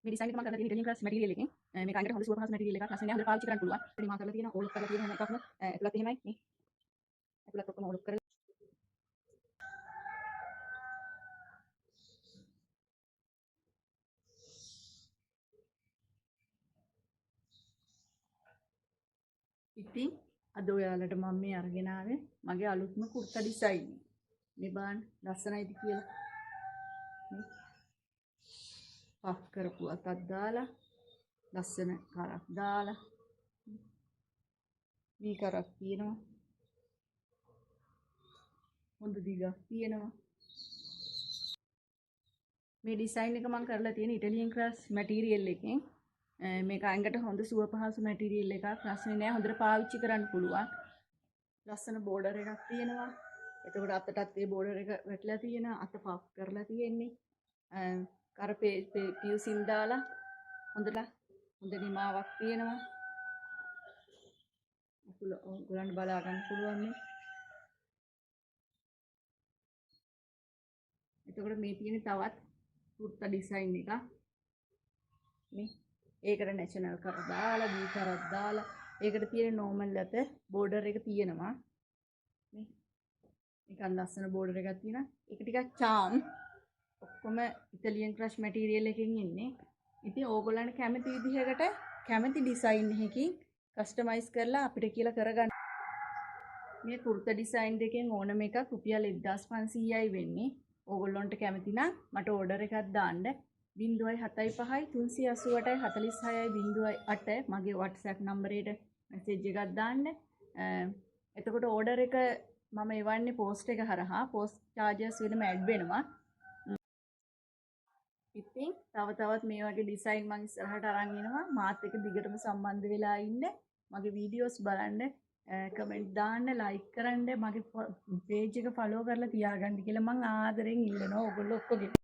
මේ ඩිසයින් එක මම කරලා තියෙන ඉටලියන් ක්‍රස් මැටීරියල් එකෙන් මේක අංගට හොඳ සුවර් පහසු මැටීරියල් එකක්. ලස්සන නෑ හොඳට පාවිච්චි කරන්න පුළුවන්. ඉතින් මම කරලා තියෙන ඕලොක් කරලා තියෙන හැම එකක්ම ඇතුළත් එහෙමයි මේ. ඇතුළත් ඔක්කොම ඕලොක් කරලා ඉතින් අද ඔයාලට මම මේ අරගෙන ආවේ මගේ අලුත්ම කුර්තා ඩිසයින් එක. මේ බලන්න ලස්සනයිද කියලා. මේ පෆ් කරපු අතක් දාලා ලස්සන කරක් දාලා මේ කරක් තියෙනවා. හොඳ දිගක් තියෙනවා. මේ ඩිසයින් එක මම කරලා තියෙන ඉටලියන් ක්‍රස් මැටීරියල් එකෙන්. මේක අංගට හොඳ සුව පහසු මැටීරියල් එකක්. රස්නේ නෑ හොඳට පාවිච්චි කරන්න පුළුවන්. ලස්සන බෝඩර් එකක් තියෙනවා. එතකොට අතටත් ඒ බෝඩර් එක වැටලා තියෙනවා. අත පෆ් කරලා තියෙන්නේ. කර පියුසින් දාලා හොඳ නිමාවක් තියෙනවා. ඔයගොල්ලන්ට බලා ගන්න පුළුවන් මේ. එතකොට මේ තියෙන තවත් කුර්තා ඩිසයින් එකක්. මේ ඒකට නැෂනල් කර දාලා බී කරක් දාලා ඒකට තියෙන නෝමල් අත බෝඩර් එක තියෙනවා. මේ නිකන් ලස්සන බෝඩර් එකක් තියෙනවා. ඒක ටිකක් චාම්. ඔක්කොම ඉටලියන් ක්‍රෂ් මැටීරියල් එකකින් ඉන්නේ. ඉතින් ඕගොල්ලන්ට කැමති විදිහකට කැමති ඩිසයින් එකකින් කස්ටමයිස් කරලා අපිට කියලා කරගන්න. මේ කුර්තා ඩිසයින් දෙකෙන් ඕනම එකක් රුපියල් 1500යි වෙන්නේ. ඕගොල්ලන්ට කැමති නම් මට ඕඩර් එකක් දාන්න 075 388 46 08 මගේ WhatsApp නම්බරයට මැසේජ් එකක් දාන්න. එතකොට ඕඩර් එක මම එවන්නේ පෝස්ට් එක හරහා. පෝස්ට් චාර්ජස් වෙනම ඇඩ් වෙනවා. ඉතින් තවත් මේ වගේ ඩිසයින් මම ඉස්සරහට අරන් එනවා. මාත් එක්ක දිගටම සම්බන්ධ වෙලා ඉන්න. මගේ වීඩියෝස් බලන්න, කමෙන්ට් දාන්න, ලයික් කරන්න, මගේ පේජ් එක ෆලෝ කරලා තියාගන්න කියලා මම ආදරෙන් ඉල්ලනවා ඔයගොල්ලෝ ඔක්කොගෙම.